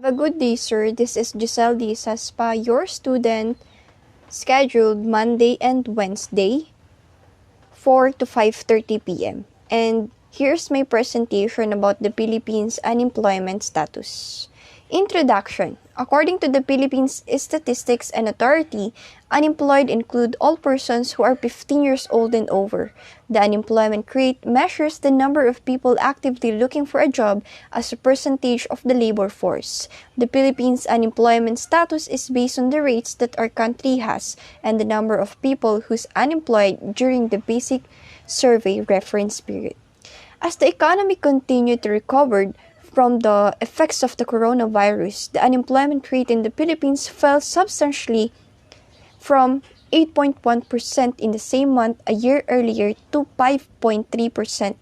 Have a good day, sir. This is Giselle D. Saspa, your student, scheduled Monday and Wednesday, 4 to 5:30 p.m. And here's my presentation about the Philippines unemployment status. Introduction. According to the Philippines Statistics and Authority, unemployed include all persons who are 15 years old and over. The unemployment rate measures the number of people actively looking for a job as a percentage of the labor force. The Philippines unemployment status is based on the rates that our country has and the number of people who's unemployed during the basic survey reference period. As the economy continued to recover from the effects of the coronavirus, the unemployment rate in the Philippines fell substantially from 8.1% in the same month a year earlier to 5.3%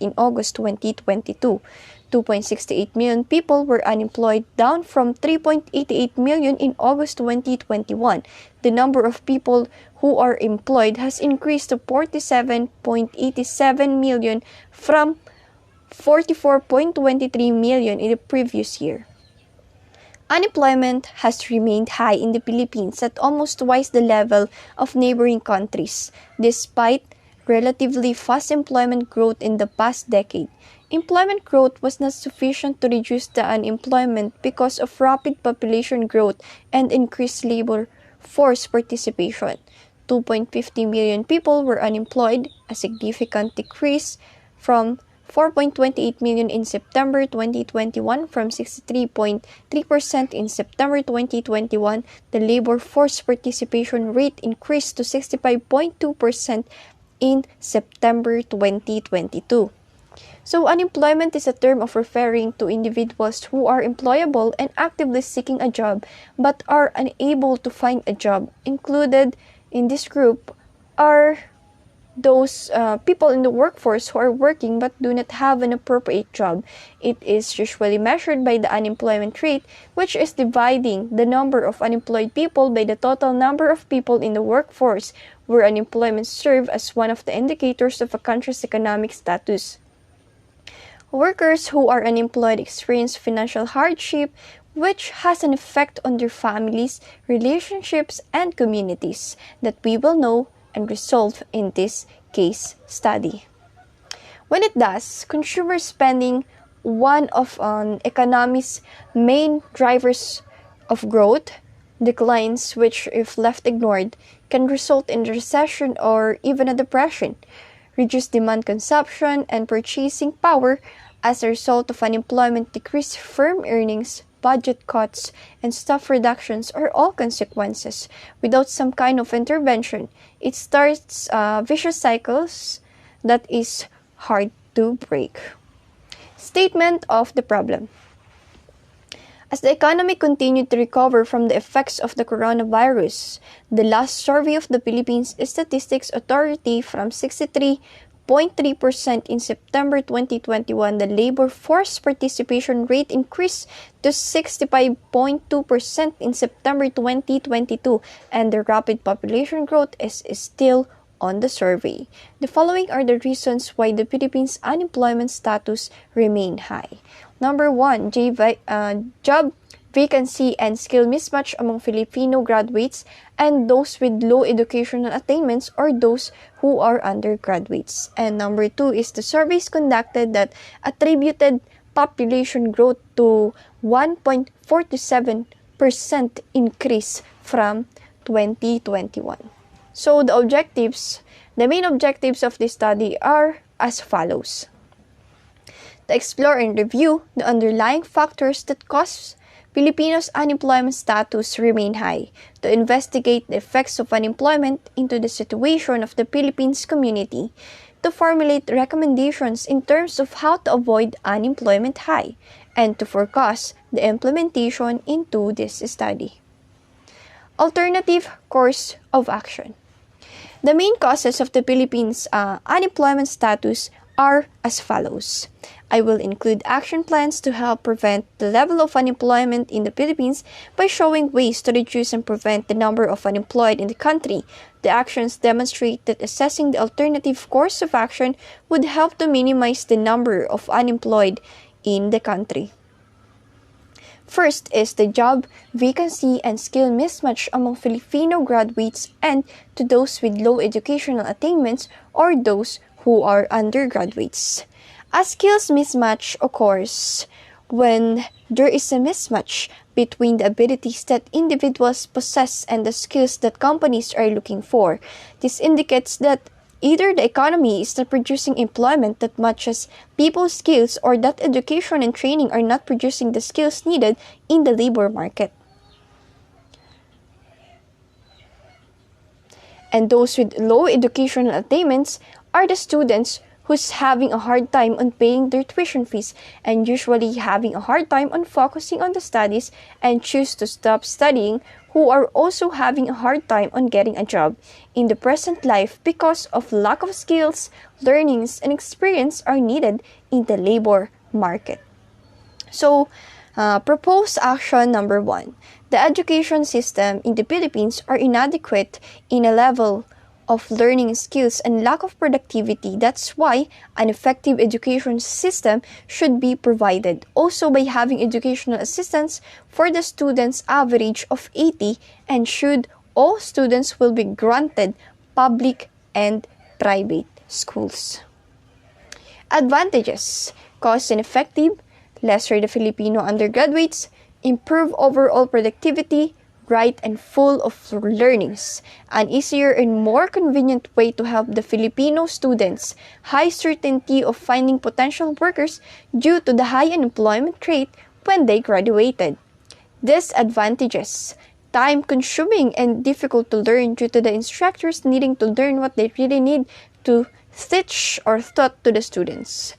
in August 2022. 2.68 million people were unemployed, down from 3.88 million in August 2021. The number of people who are employed has increased to 47.87 million from 44.23 million in the previous year. Unemployment has remained high in the Philippines at almost twice the level of neighboring countries, despite relatively fast employment growth in the past decade. Employment growth was not sufficient to reduce the unemployment because of rapid population growth and increased labor force participation. 2.50 million people were unemployed, a significant decrease from 4.28 million in September 2021 from 63.3% in September 2021. The labor force participation rate increased to 65.2% in September 2022. So unemployment is a term of referring to individuals who are employable and actively seeking a job but are unable to find a job. Included in this group are those people in the workforce who are working but do not have an appropriate job. It is usually measured by the unemployment rate, which is dividing the number of unemployed people by the total number of people in the workforce, where unemployment serves as one of the indicators of a country's economic status. Workers who are unemployed experience financial hardship, which has an effect on their families, relationships, and communities that we will know and resolve in this case study. When it does, consumer spending, one of an economy's main drivers of growth, declines which, if left ignored, can result in recession or even a depression. Reduced demand, consumption, and purchasing power as a result of unemployment, decreased firm earnings, budget cuts, and staff reductions are all consequences. Without some kind of intervention, it starts vicious cycles that is hard to break. Statement of the problem. As the economy continued to recover from the effects of the coronavirus, the last survey of the Philippines Statistics Authority from 63.3% in September 2021, the labor force participation rate increased to 65.2% in September 2022, and the rapid population growth is still on the survey. The following are the reasons why the Philippines unemployment status remain high. Number 1, job vacancy and skill mismatch among Filipino graduates and those with low educational attainments or those who are undergraduates. And number 2 is the surveys conducted that attributed population growth to 1.47% increase from 2021. So the main objectives of this study are as follows: to explore and review the underlying factors that cause Filipinos' unemployment status remain high, to investigate the effects of unemployment into the situation of the Philippines community, to formulate recommendations in terms of how to avoid unemployment high, and to forecast the implementation into this study. Alternative course of action. The main causes of the Philippines' unemployment status are as follows. I will include action plans to help prevent the level of unemployment in the Philippines by showing ways to reduce and prevent the number of unemployed in the country. The actions demonstrate that assessing the alternative course of action would help to minimize the number of unemployed in the country. First is the job vacancy and skill mismatch among Filipino graduates and to those with low educational attainments or those who are undergraduates. A skills mismatch occurs when there is a mismatch between the abilities that individuals possess and the skills that companies are looking for. This indicates that either the economy is not producing employment that matches people's skills or that education and training are not producing the skills needed in the labor market. And those with low educational attainments are the students who's having a hard time on paying their tuition fees and usually having a hard time on focusing on the studies and choose to stop studying, who are also having a hard time on getting a job in the present life because of lack of skills, learnings, and experience are needed in the labor market. So, proposed action number 1. The education system in the Philippines are inadequate in a level of learning skills and lack of productivity. That's why an effective education system should be provided. Also by having educational assistance for the students average of 80 and should all students will be granted public and private schools. Advantages: cost and effective, lesser the Filipino undergraduates, improve overall productivity, bright and full of learnings, an easier and more convenient way to help the Filipino students, high certainty of finding potential workers due to the high unemployment rate when they graduated. Disadvantages: time-consuming and difficult to learn due to the instructors needing to learn what they really need to teach or taught to the students.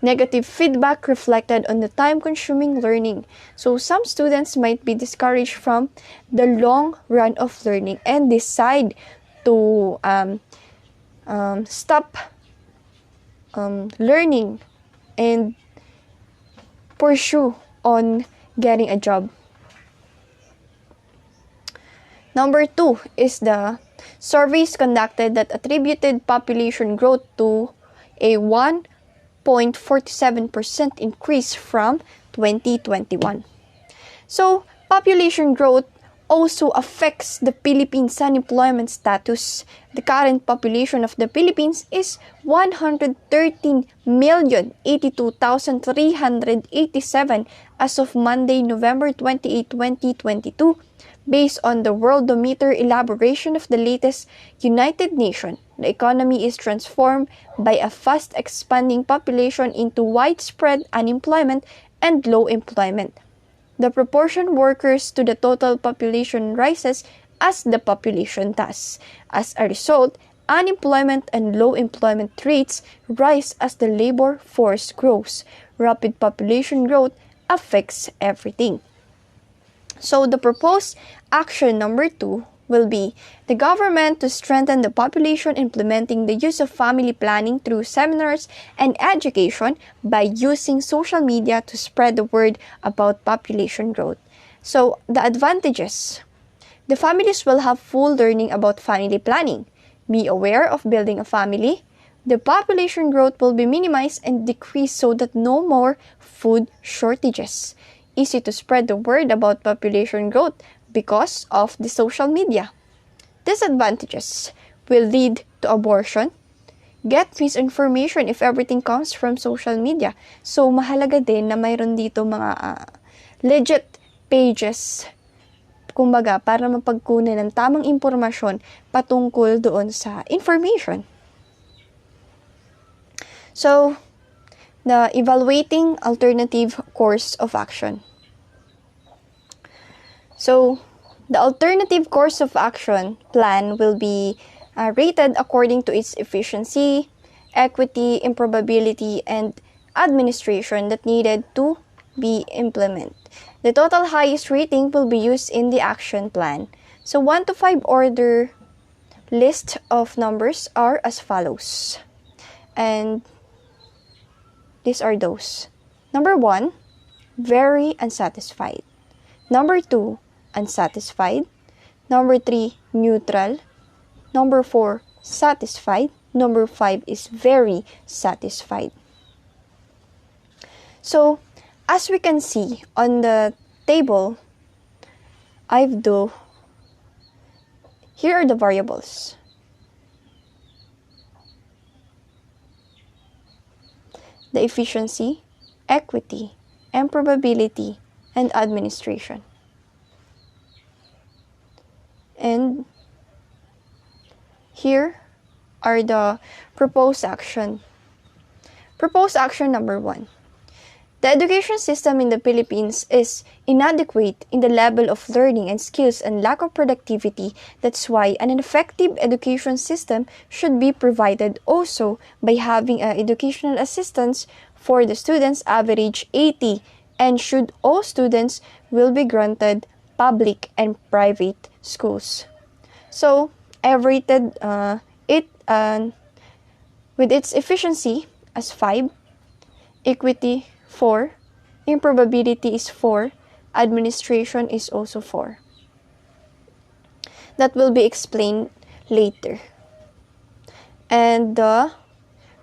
Negative feedback reflected on the time-consuming learning. So some students might be discouraged from the long run of learning and decide to stop learning and pursue on getting a job. Number 2 is the surveys conducted that attributed population growth to a 1.47% increase from 2021. So, population growth also affects the Philippines' unemployment status. The current population of the Philippines is 113,082,387 as of Monday, November 28, 2022, based on the Worldometer elaboration of the latest United Nations. The economy is transformed by a fast expanding population into widespread unemployment and low employment. The proportion workers to the total population rises as the population does. As a result, unemployment and low employment rates rise as the labor force grows. Rapid population growth affects everything. So the proposed action number 2 will be the government to strengthen the population, implementing the use of family planning through seminars and education by using social media to spread the word about population growth. So the advantages: the families will have full learning about family planning, be aware of building a family. The population growth will be minimized and decreased so that no more food shortages. Easy to spread the word about population growth because of the social media. Disadvantages: will lead to abortion, get misinformation if everything comes from social media. So, mahalaga din na mayroon dito mga legit pages, kumbaga, para mapagkunan ng tamang impormasyon patungkol doon sa information. So, the evaluating alternative course of action. So, the alternative course of action plan will be rated according to its efficiency, equity, improbability, and administration that needed to be implemented. The total highest rating will be used in the action plan. So, 1 to 5 order list of numbers are as follows. And these are those. Number 1, very unsatisfied. Number 2, unsatisfied. Number 3, neutral. Number 4, satisfied. Number 5 is very satisfied. So, as we can see on the table, here are the variables. The efficiency, equity, and probability, and administration. And here are the proposed action. Proposed action number 1. The education system in the Philippines is inadequate in the level of learning and skills and lack of productivity. That's why an effective education system should be provided also by having educational assistance for the students average 80, and should all students will be granted public and private schools. So, I've rated it with its efficiency as 5, equity 4, improbability is 4, administration is also 4. That will be explained later. And the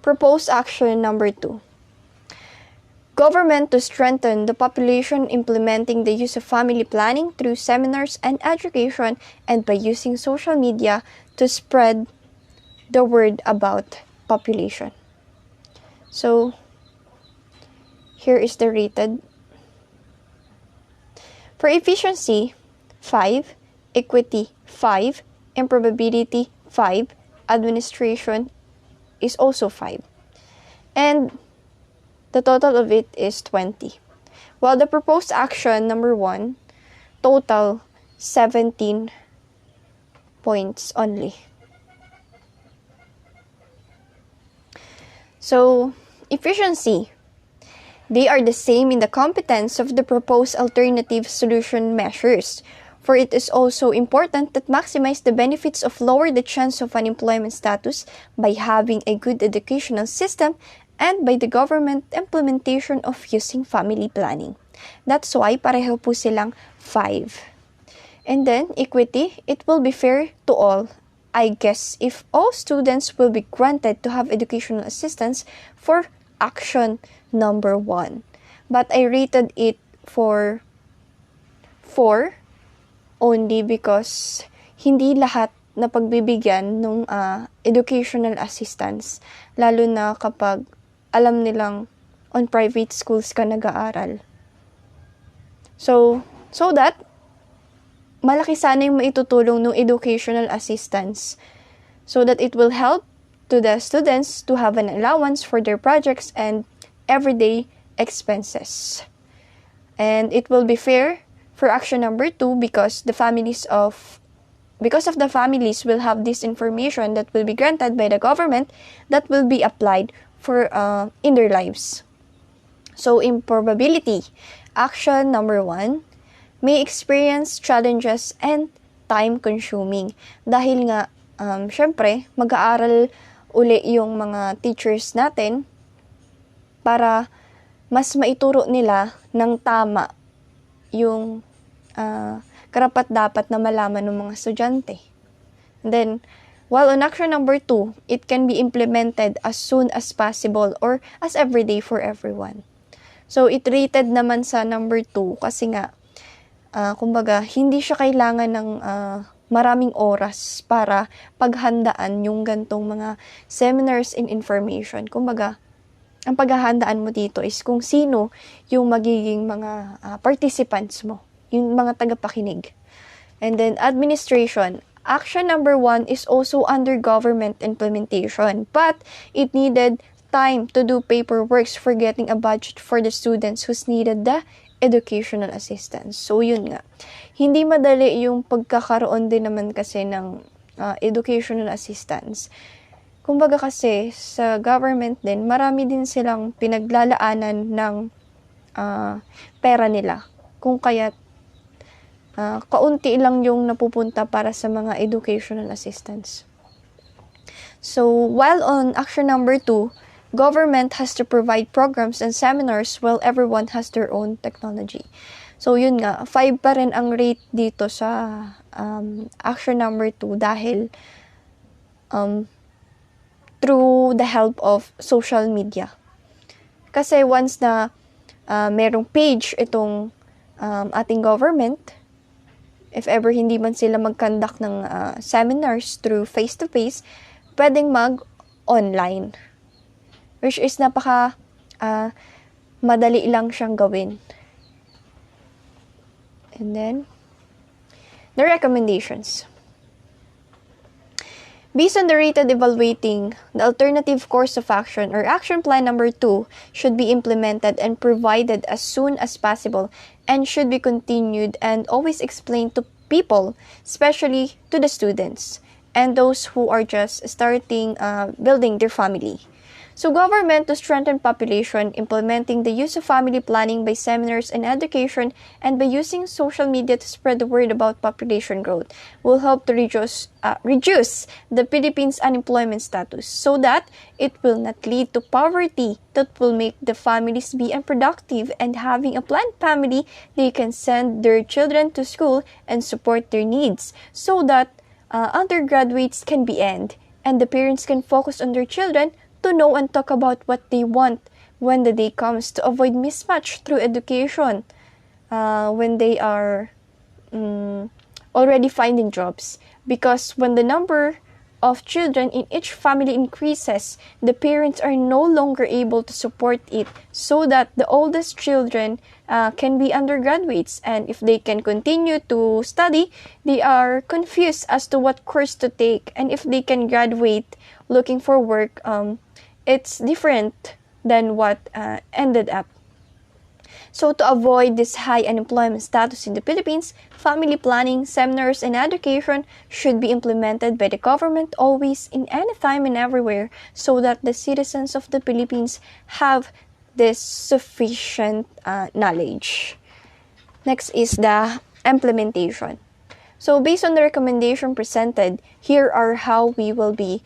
proposed action number 2. Government to strengthen the population implementing the use of family planning through seminars and education, and by using social media to spread the word about population. So, here is the rated. For efficiency, 5, equity 5, improbability 5, administration is also 5. And the total of it is 20. While the proposed action number 1, total 17 points only. So, efficiency. They are the same in the competence of the proposed alternative solution measures, for it is also important that maximize the benefits of lower the chance of unemployment status by having a good educational system and by the government implementation of using family planning. That's why pareho po silang 5. And then, equity, it will be fair to all. I guess if all students will be granted to have educational assistance for action number 1. But I rated it for 4 only because hindi lahat na pagbibigyan ng educational assistance, lalo na kapag alam nilang on private schools ka nag-aaral. So that malaki sana yung maitutulong ng educational assistance so that it will help to the students to have an allowance for their projects and everyday expenses. And it will be fair for action number 2 because of the families will have this information that will be granted by the government that will be applied for in their lives. So, in probability, action number 1 may experience challenges and time-consuming. Dahil nga, syempre, mag-aaral uli yung mga teachers natin para mas maituro nila ng tama yung karapat-dapat na malaman ng mga estudyante. Then, while on action number 2, it can be implemented as soon as possible or as everyday for everyone. So, it rated naman sa number 2 kasi nga, kumbaga, hindi siya kailangan ng maraming oras para paghandaan yung gantong mga seminars and information. Kumbaga, ang paghahandaan mo dito is kung sino yung magiging mga participants mo, yung mga tagapakinig. And then, administration. Action number 1 is also under government implementation, but it needed time to do paperwork for getting a budget for the students who's needed the educational assistance. So, yun nga. Hindi madali yung pagkakaroon din naman kasi ng educational assistance. Kumbaga kasi, sa government din, marami din silang pinaglalaanan ng pera nila. Kung kaya't kaunti lang yung napupunta para sa mga educational assistance. So, while on action number 2, government has to provide programs and seminars while everyone has their own technology. So, yun nga, 5 pa rin ang rate dito sa action number 2 dahil through the help of social media. Kasi once na merong page itong ating government, if ever hindi man sila mag-conduct ng seminars through face-to-face, pwedeng mag-online. Which is madali lang siyang gawin. And then, the recommendations. Based on the rated evaluating, the alternative course of action or action plan number 2 should be implemented and provided as soon as possible and should be continued and always explained to people, especially to the students and those who are just starting building their family. So government to strengthen population, implementing the use of family planning by seminars and education, and by using social media to spread the word about population growth will help to reduce the Philippines' unemployment status so that it will not lead to poverty that will make the families be unproductive, and having a planned family, they can send their children to school and support their needs so that undergraduates can be end and the parents can focus on their children to know and talk about what they want when the day comes, to avoid mismatch through education when they are already finding jobs. Because when the number of children in each family increases, the parents are no longer able to support it, so that the oldest children can be undergraduates, and if they can continue to study, they are confused as to what course to take, and if they can graduate looking for work, it's different than what ended up. So to avoid this high unemployment status in the Philippines, family planning, seminars, and education should be implemented by the government always, in any time and everywhere, so that the citizens of the Philippines have this sufficient knowledge. Next is the implementation. So based on the recommendation presented, here are how we will be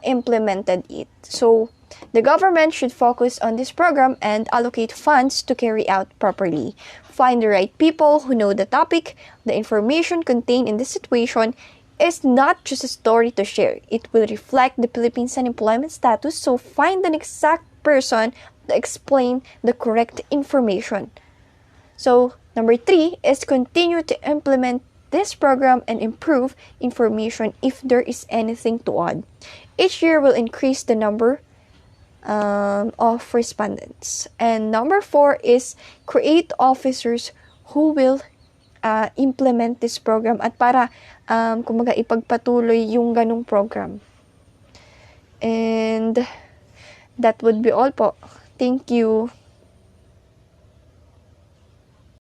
implemented it. So the government should focus on this program and allocate funds to carry out properly. Find the right people who know the topic. The information contained in this situation is not just a story to share. It will reflect the Philippines' unemployment status, so find an exact person to explain the correct information. So, number 3 is continue to implement this program and improve information if there is anything to add. Each year will increase the number of respondents. And number 4 is create officers who will implement this program at para kumbaga ipagpatuloy yung ganung program. And that would be all po. Thank you.